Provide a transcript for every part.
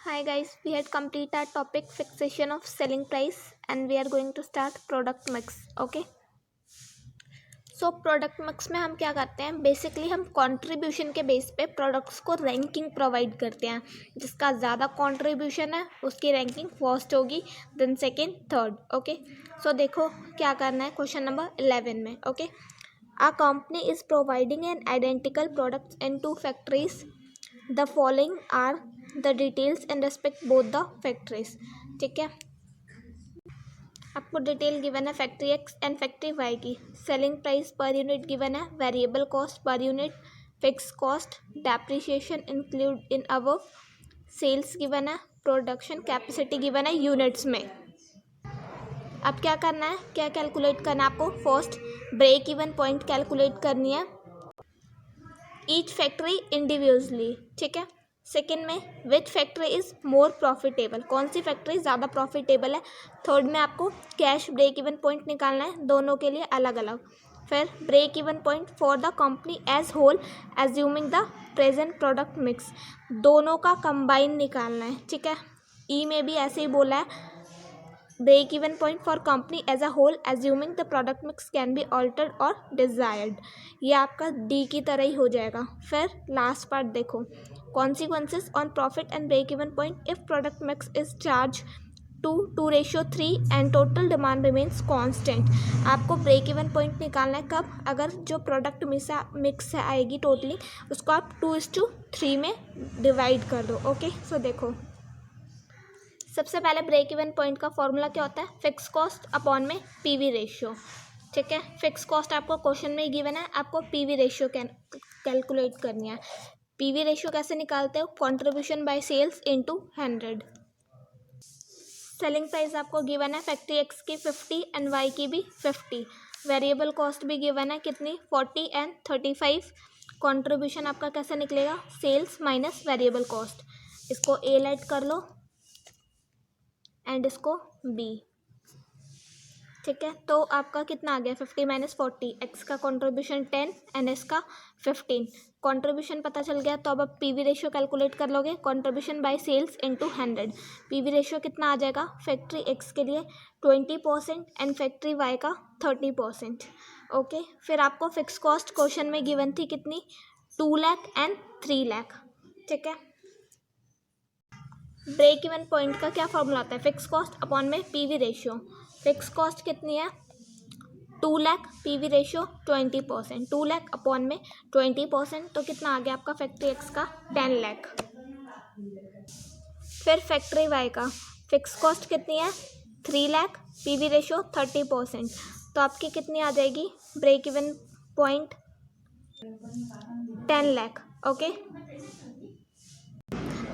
Hi guys, we had complete our topic fixation of selling price and we are going to start product mix. Okay. So product mix में हम क्या करते हैं, basically हम contribution के base पे products को रैंकिंग प्रोवाइड करते हैं. जिसका ज़्यादा कंट्रीब्यूशन है उसकी रैंकिंग फर्स्ट होगी, देन सेकेंड, थर्ड. ओके. सो देखो क्या करना है क्वेश्चन नंबर 11 में. Okay. A company is providing an identical products in two factories. The following are the details in respect both the factories. ठीक है, आपको डिटेल गिवन है factory X and factory Y की. Selling price per unit given है, variable cost per unit, fix cost, depreciation include in above, sales given है, production capacity given है units में. अब क्या करना है, क्या कैलकुलेट करना है आपको. First break even point calculate करनी है ईच फैक्ट्री इंडिविजुअली. ठीक है. सेकेंड में which factory is more profitable, कौन सी फैक्ट्री ज़्यादा प्रॉफिटेबल है. थर्ड में आपको कैश ब्रेक इवन पॉइंट निकालना है, दोनों के लिए अलग अलग. फिर break even point for the company as whole assuming the present product mix, दोनों का कंबाइन निकालना है. ठीक है. ई में भी ऐसे ही बोला है, break even point for company as a whole assuming the product mix can be altered और डिजायर्ड. ये आपका डी की तरह ही हो जाएगा. फिर लास्ट पार्ट देखो, consequences on profit and break even point if product mix is charged to 2:3 and total demand remains constant. आपको ब्रेक इवन पॉइंट निकालना है कब, अगर जो प्रोडक्ट मिक्स आएगी टोटली उसको आप 2:3 में डिवाइड कर दो. ओके. सो देखो सबसे पहले ब्रेक इवन पॉइंट का फॉर्मूला क्या होता है, फिक्स कॉस्ट अपॉन में पीवी रेशियो. ठीक है. फिक्स कॉस्ट आपको क्वेश्चन में ही गिवन है, आपको पीवी रेशियो कैलकुलेट करनी है. पीवी रेशियो कैसे निकालते हो, contribution by sales into 100. Selling price आपको गिवन है फैक्ट्री एक्स की 50 एंड वाई की भी 50. वेरिएबल कॉस्ट भी गिवन है कितनी, 40 एंड 35. कंट्रीब्यूशन आपका कैसे निकलेगा, सेल्स माइनस वेरिएबल कॉस्ट. इसको ए लेट कर लो एंड इसको बी. ठीक है. तो आपका कितना आ गया, 50 माइनस 40. एक्स का कंट्रीब्यूशन 10 एंड एस का 15. कंट्रीब्यूशन पता चल गया, तो अब आप पीवी रेशियो कैलकुलेट कर लोगे, contribution by sales into 100. PV ratio कितना आ जाएगा फैक्ट्री एक्स के लिए 20% एंड फैक्ट्री वाई का 30%. ओके. फिर आपको फिक्स कॉस्ट क्वेश्चन में गिवन थी कितनी, 2 लाख एंड 3 लाख. ठीक है. ब्रेक इवन पॉइंट का क्या फॉर्मूला आता है, फिक्स कॉस्ट अपॉन में पीवी रेशियो. फिक्स कॉस्ट कितनी है 2 lakh, PV ratio 20%. 2 lakh upon में 20%, तो कितना आ गया आपका फैक्ट्री एक्स का 10 लाख. फिर फैक्ट्री वाई का फिक्स कॉस्ट कितनी है 3 लाख, पीवी रेशियो 30%, तो आपकी कितनी आ जाएगी break even point 10 lakh. Okay.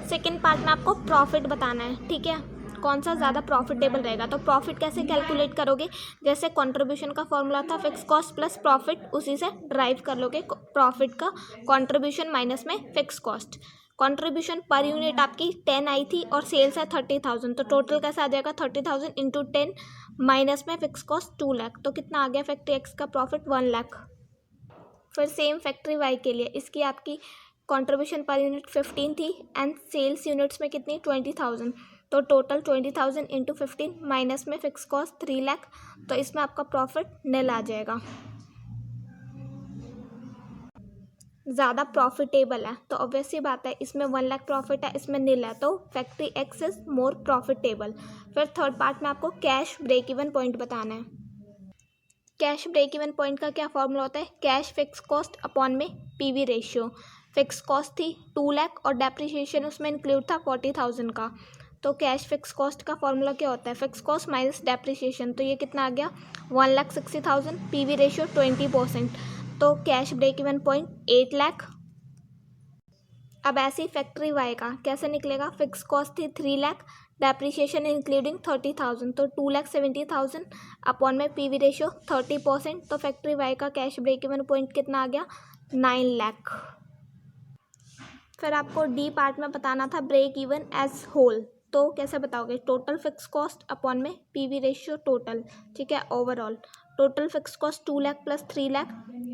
Second part में आपको प्रॉफिट बताना है. ठीक है. कौन सा ज़्यादा प्रॉफिटेबल रहेगा, तो प्रॉफिट कैसे कैलकुलेट करोगे, जैसे कंट्रीब्यूशन का फॉर्मूला था फिक्स कॉस्ट प्लस प्रॉफिट, उसी से ड्राइव कर लोगे प्रॉफिट का, कंट्रीब्यूशन माइनस में fix cost. Contribution per unit आपकी 10 आई थी और सेल्स है 30,000, तो टोटल कैसा आ जाएगा 30,000 इंटू 10 माइनस में फिक्स कॉस्ट 2 लाख, तो कितना आ गया फैक्ट्री एक्स का प्रॉफिट 1 लाख. फिर सेम फैक्ट्री वाई के लिए, इसकी आपकी कंट्रीब्यूशन पर यूनिट 15 थी एंड सेल्स यूनिट्स में कितनी 20,000, तो टोटल 20,000 इंटू 15 माइनस में फिक्स कॉस्ट 3 लाख, तो इसमें आपका प्रॉफिट निल आ जाएगा. ज़्यादा प्रॉफिटेबल है तो ऑब्वियसली बात है, इसमें 1 लाख प्रॉफिट है, इसमें निल है, तो factory x is more profitable. फिर थर्ड पार्ट में आपको कैश ब्रेक इवन पॉइंट बताना है. कैश ब्रेक इवन पॉइंट का क्या फॉर्मूला होता है, कैश फिक्स कॉस्ट अपॉन में पीवी रेशियो. फिक्स कॉस्ट थी 2 लाख और डेप्रिसिएशन उसमें इंक्लूड था 40,000 का, तो कैश फिक्स कॉस्ट का फॉर्मूला क्या होता है, फिक्स कॉस्ट माइनस डेप्रिसिएशन, तो ये कितना आ गया 1,60,000, पीवी रेशियो 20%, तो cash break even point 8 lakh. अब ऐसी फैक्ट्री वाई का कैसे निकलेगा, फिक्स कॉस्ट थी 3 लाख, डेप्रिसिएशन इंक्लूडिंग 30,000, तो 2,70,000 अपॉन में पीवी रेशियो 30%, तो फैक्ट्री वाई का कैश ब्रेक इवन पॉइंट कितना आ गया 9 लाख. फिर आपको डी पार्ट में बताना था ब्रेक इवन एज होल, तो कैसे बताओगे, टोटल फिक्स कॉस्ट अपॉन में पीवी रेशियो टोटल. ठीक है. Overall total fix cost 2 lakh plus 3 lakh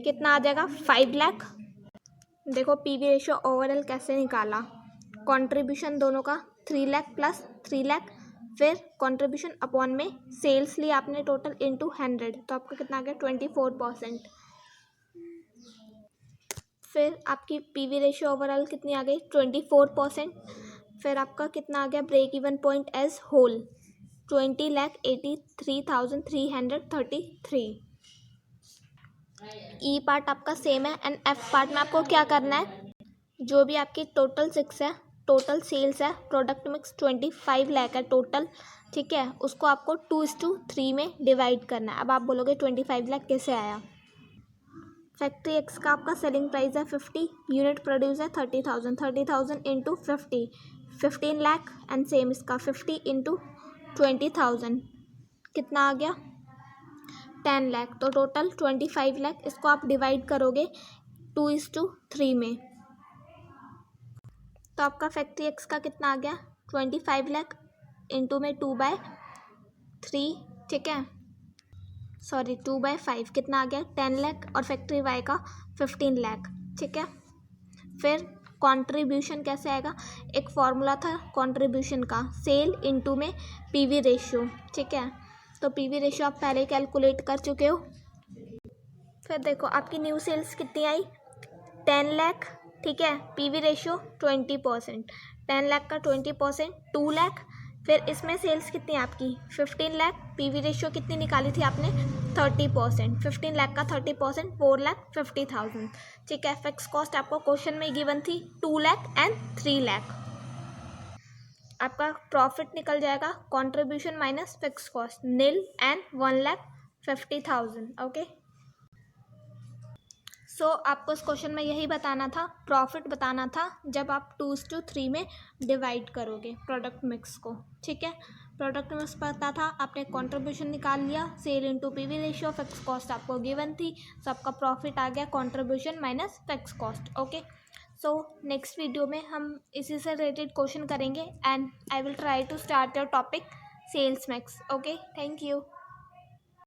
कितना आ जाएगा 5 लाख. देखो पीवी रेशियो ओवरऑल कैसे निकाला, कंट्रीब्यूशन दोनों का 3 लाख प्लस 3 लाख, फिर कंट्रीब्यूशन अपॉन में सेल्स लिया आपने टोटल इंटू 100, तो आपका कितना आ गया 24%। फिर आपकी पीवी रेशियो ओवरऑल कितनी आ गई 24%। फिर आपका कितना आ गया break even point as whole 20,83,333। E part आपका सेम है एंड एफ पार्ट में आपको क्या करना है, जो भी आपकी टोटल 6 है, टोटल सेल्स है, प्रोडक्ट मिक्स 25 लाख है टोटल, ठीक है, उसको आपको 2:3 में डिवाइड करना है। अब आप बोलोगे 25 लाख कैसे आया। फैक्ट्री एक्स का आपका सेलिंग प्राइस है 50, यूनिट प्रोड्यूस है 30,000 इंटू 50, 15 लाख, एंड सेम इसका 50 इंटू 20,000 कितना आ गया 10 लाख, तो टोटल 25 लाख। इसको आप डिवाइड करोगे 2:3 में, तो आपका फैक्ट्री एक्स का कितना आ गया 25 लाख इंटू में 2/3, ठीक है, सॉरी 2/5 कितना आ गया 10 लाख, और फैक्ट्री वाई का 15 लाख, ठीक है। फिर कंट्रीब्यूशन कैसे आएगा, एक फॉर्मूला था कंट्रीब्यूशन का, सेल इंटू में पीवी रेशियो, ठीक है, तो पीवी रेशियो आप पहले कैलकुलेट कर चुके हो। फिर देखो आपकी न्यू सेल्स कितनी आई 10 लाख, ठीक है, पीवी रेशियो 20%, 10 लाख का 20% 2 लाख, फिर इसमें सेल्स कितनी आपकी 15 लाख, पीवी रेशियो कितनी निकाली थी आपने 30%, 15 लाख का 30% 4,50,000, ठीक है। फिक्स कॉस्ट आपको क्वेश्चन में गिवन थी 2 लाख एंड 3 लाख। आपका प्रॉफिट निकल जाएगा contribution minus fix cost nil and 1,50,000, okay. So आपको इस क्वेश्चन में यही बताना था, प्रॉफिट बताना था जब आप 2:3 में डिवाइड करोगे प्रोडक्ट मिक्स को, ठीक है। प्रोडक्ट मिक्स पता था, आपने कंट्रीब्यूशन निकाल लिया, sale into PV ratio, fix cost आपको गिवन थी, सो आपका प्रॉफिट आ गया contribution minus fix cost, okay. So next video में हम इसी से रिलेटेड क्वेश्चन करेंगे and I will try to start your topic sales mix, okay. Thank you.